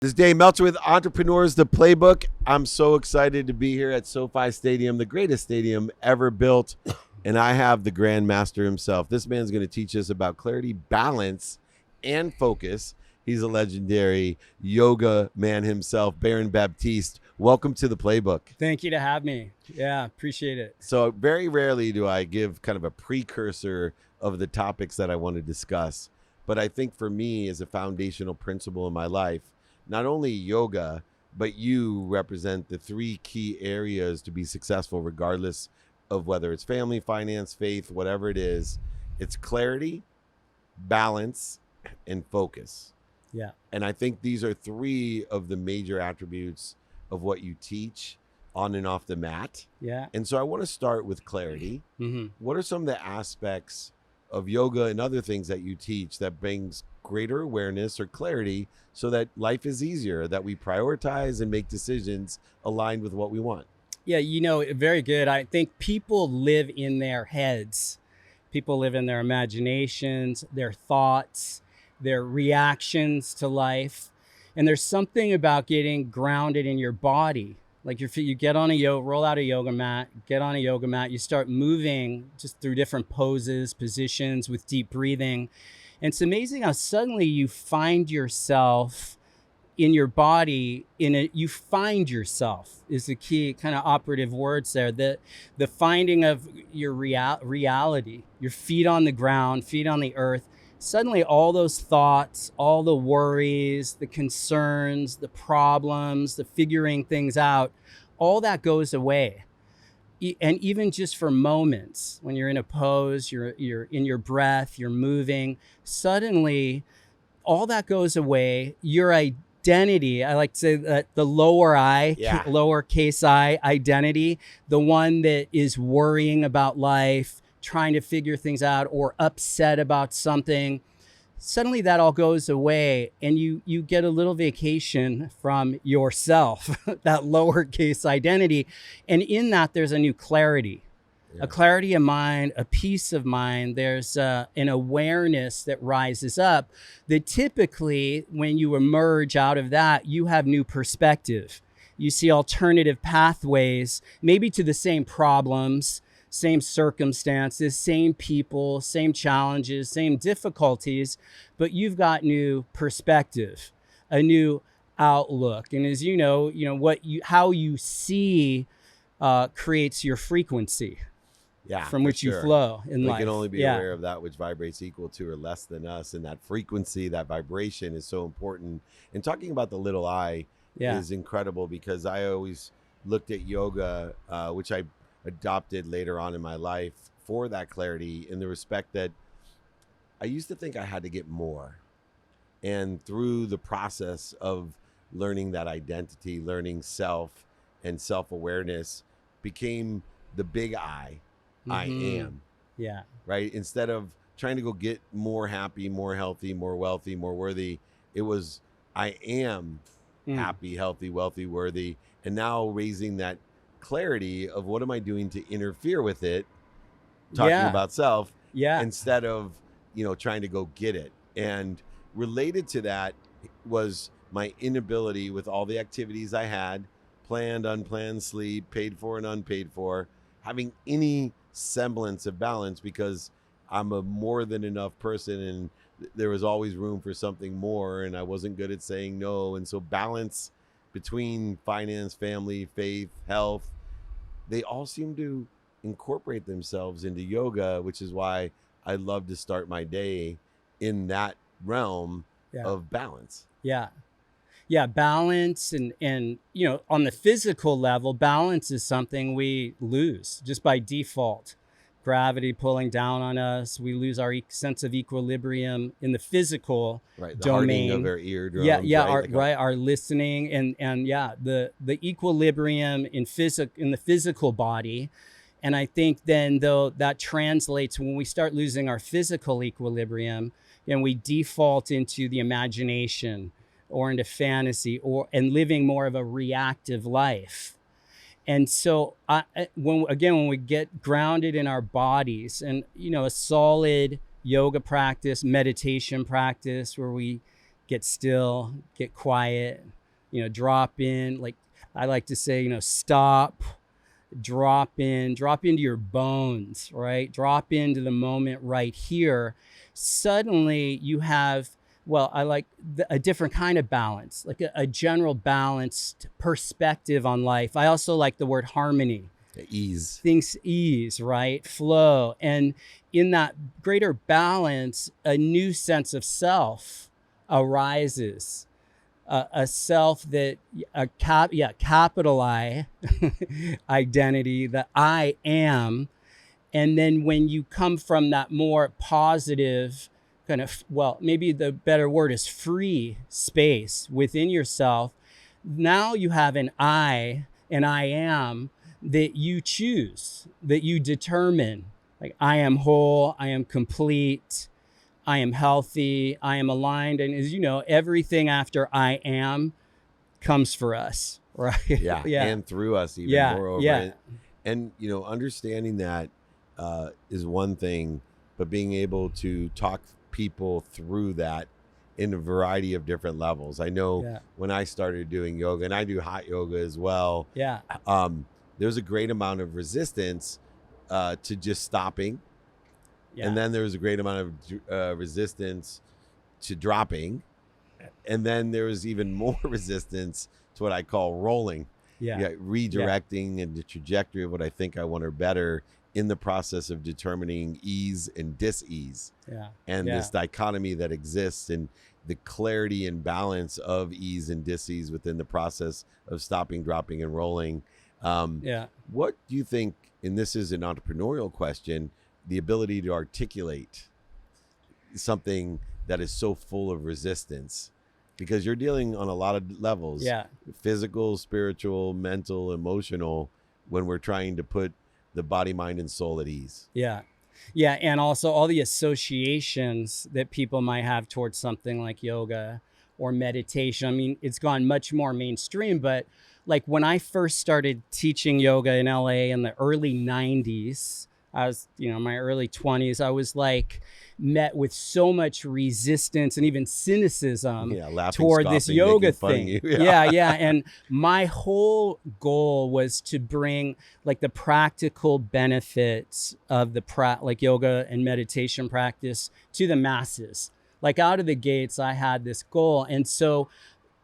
This is Dave Meltzer with Entrepreneurs, the Playbook. I'm so excited to be here at SoFi Stadium, the greatest stadium ever built. And I have the Grand Master himself. This man's going to teach us about clarity, balance, and focus. He's a legendary yoga man himself, Baron Baptiste. Welcome to the Playbook. Thank you to have me. Yeah, appreciate it. So very rarely do I give kind of a precursor of the topics that I want to discuss. But I think for me, as a foundational principle in my life, not only yoga, but you represent the three key areas to be successful, regardless of whether it's family, finance, faith, whatever it is. It's clarity, balance, and focus. Yeah. And I think these are three of the major attributes of what you teach on and off the mat. Yeah. And so I want to start with clarity. Mm-hmm. What are some of the aspects of yoga and other things that you teach that brings greater awareness or clarity so that life is easier, that we prioritize and make decisions aligned with what we want? Yeah, very good. I think people live in their heads. People live in their imaginations, their thoughts, their reactions to life. And there's something about getting grounded in your body. Like you get on roll out a yoga mat, get on a yoga mat, you start moving just through different poses, positions with deep breathing. And it's amazing how suddenly you find yourself in your body. You find yourself is the key kind of operative words there. The finding of your reality, your feet on the ground, feet on the earth. Suddenly all those thoughts, all the worries, the concerns, the problems, the figuring things out, all that goes away. And even just for moments, when you're in a pose, you're in your breath, you're moving, suddenly all that goes away. Your identity, I like to say that the lowercase I identity, the one that is worrying about life, trying to figure things out or upset about something, suddenly that all goes away and you get a little vacation from yourself, that lowercase identity. And in that, there's a new clarity, a clarity of mind, a peace of mind. There's an awareness that rises up that typically when you emerge out of that, you have new perspective. You see alternative pathways, maybe to the same problems, same circumstances, same people, same challenges, same difficulties, but you've got new perspective, a new outlook. And as you know, how you see creates your frequency from which you flow in life. We can only be aware of that which vibrates equal to or less than us. And that frequency, that vibration is so important. And talking about the little I is incredible because I always looked at yoga, which I adopted later on in my life for that clarity, in the respect that I used to think I had to get more. And through the process of learning that identity, learning self and self-awareness became the big I am. Yeah. Right? Instead of trying to go get more happy, more healthy, more wealthy, more worthy, it was I am happy, healthy, wealthy, worthy. And now raising that clarity of what am I doing to interfere with it, talking about self, instead of trying to go get it. And related to that was my inability with all the activities I had, planned, unplanned, sleep, paid for and unpaid for, having any semblance of balance, because I'm a more than enough person and there was always room for something more, and I wasn't good at saying no. And so balance between finance, family, faith, health, they all seem to incorporate themselves into yoga, which is why I love to start my day in that realm of balance. Yeah. Balance. And on the physical level, balance is something we lose just by default. Gravity pulling down on us, we lose our sense of equilibrium in the physical the domain of our eardrums. Our listening and the equilibrium in the physical body. And I think then though that translates when we start losing our physical equilibrium and we default into the imagination or into fantasy and living more of a reactive life. And so when we get grounded in our bodies and, a solid yoga practice, meditation practice where we get still, get quiet, drop in. Like I like to say, stop, drop into your bones, right? Drop into the moment right here. Suddenly you have, I like a different kind of balance, like a general balanced perspective on life. I also like the word harmony. Ease. Things ease, right? Flow. And in that greater balance, a new sense of self arises. A self that, capital I identity, that I am. And then when you come from that more positive kind of, maybe the better word is free space within yourself, now you have an I am that you choose, that you determine. Like, I am whole, I am complete, I am healthy, I am aligned. And as you know, everything after I am comes for us, right? Yeah. And through us even moreover. Yeah. And, understanding that is one thing, but being able to talk people through that in a variety of different levels. I know when I started doing yoga, and I do hot yoga as well. Yeah. There's a great amount of resistance to just stopping. Yeah. And then there was a great amount of resistance to dropping. And then there was even more resistance to what I call rolling. Redirecting and the trajectory of what I think I want or better in the process of determining ease and dis-ease. And this dichotomy that exists, and the clarity and balance of ease and dis-ease within the process of stopping, dropping, and rolling. What do you think, and this is an entrepreneurial question, the ability to articulate something that is so full of resistance, because you're dealing on a lot of levels, physical, spiritual, mental, emotional, when we're trying to put the body, mind, and soul at ease. And also all the associations that people might have towards something like yoga or meditation. I mean, it's gone much more mainstream, but like when I first started teaching yoga in LA in the early 90s, I was, in my early 20s, I was like met with so much resistance and even cynicism toward this yoga thing. And my whole goal was to bring like the practical benefits of the like yoga and meditation practice to the masses. Like out of the gates, I had this goal. And so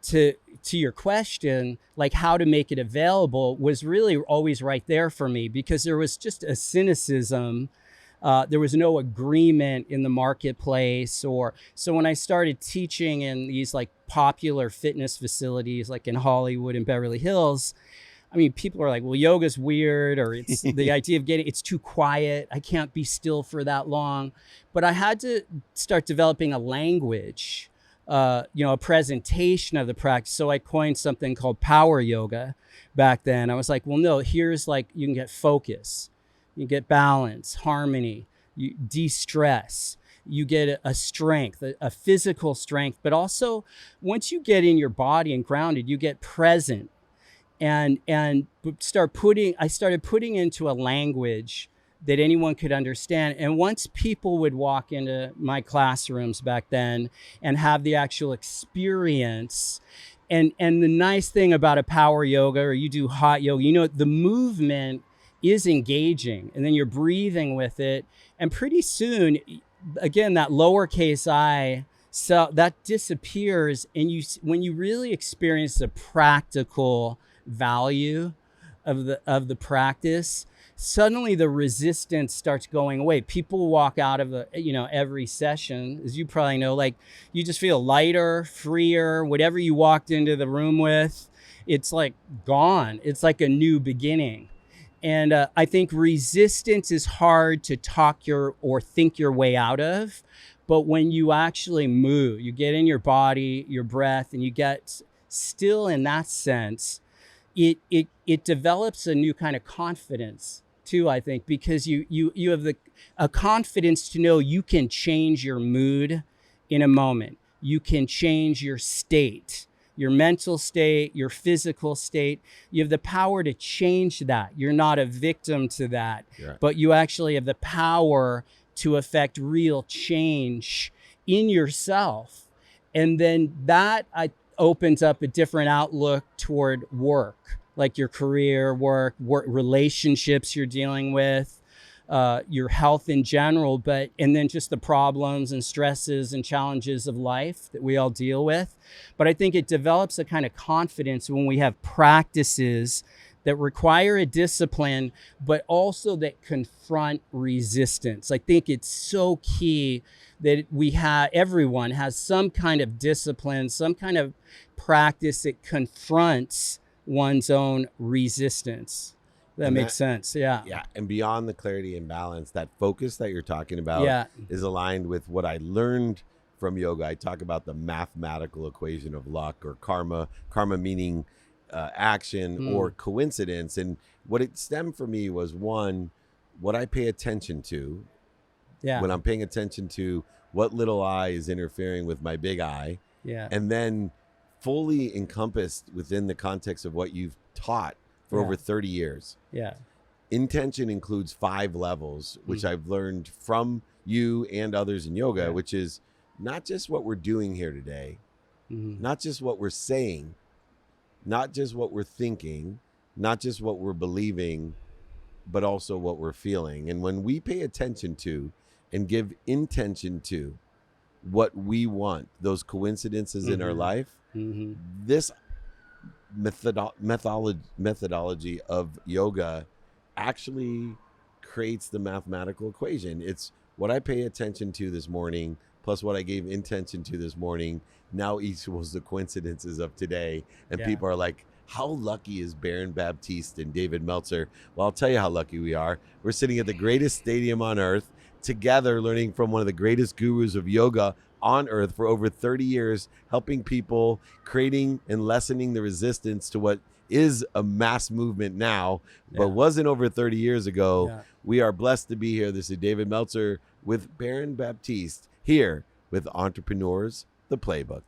to your question, like how to make it available was really always right there for me, because there was just a cynicism. There was no agreement in the marketplace. So when I started teaching in these like popular fitness facilities, like in Hollywood and Beverly Hills, I mean, people are like, well, yoga's weird, or it's the idea of it's too quiet. I can't be still for that long. But I had to start developing a language, a presentation of the practice. So I coined something called power yoga back then. I was like, well, no, here's like, you can get focus, you get balance, harmony, you de-stress, you get a strength, a physical strength, but also once you get in your body and grounded, you get present and I started putting into a language that anyone could understand. And once people would walk into my classrooms back then and have the actual experience, and the nice thing about a power yoga, or you do hot yoga, the movement is engaging, and then you're breathing with it. And pretty soon, again, that lowercase I, so that disappears. And when you really experience the practical value of the practice, suddenly the resistance starts going away. People walk out of every session, as you probably know, like you just feel lighter, freer, whatever you walked into the room with, it's like gone. It's like a new beginning. And I think resistance is hard to talk or think your way out of. But when you actually move, you get in your body, your breath, and you get still in that sense, it develops a new kind of confidence too, I think, because you have a confidence to know you can change your mood in a moment. You can change your state, your mental state, your physical state. You have the power to change that. You're not a victim to that, but you actually have the power to affect real change in yourself. And then that opens up a different outlook toward work, like your career, work relationships you're dealing with, your health in general, and then just the problems and stresses and challenges of life that we all deal with. But I think it develops a kind of confidence when we have practices that require a discipline, but also that confront resistance. I think it's so key that everyone has some kind of discipline, some kind of practice that confronts one's own resistance. That makes sense. Yeah. Yeah. And beyond the clarity and balance, that focus that you're talking about is aligned with what I learned from yoga. I talk about the mathematical equation of luck or karma meaning action or coincidence. And what it stemmed for me was, one, what I pay attention to. When I'm paying attention to what little eye is interfering with my big eye. And then fully encompassed within the context of what you've taught for over 30 years. Intention includes 5 levels, which I've learned from you and others in yoga, which is not just what we're doing here today, not just what we're saying, not just what we're thinking, not just what we're believing, but also what we're feeling. And when we pay attention to and give intention to what we want, those coincidences in our life, this methodology of yoga actually creates the mathematical equation. It's what I pay attention to this morning plus what I gave intention to this morning now equals the coincidences of today. And people are like, how lucky is Baron Baptiste and David Meltzer? Well, I'll tell you how lucky we are. We're sitting at the greatest stadium on earth together, learning from one of the greatest gurus of yoga on earth for over 30 years, helping people, creating and lessening the resistance to what is a mass movement now, but wasn't over 30 years ago. We are blessed to be here. This is David Meltzer with Baron Baptiste here with Entrepreneurs, the Playbook.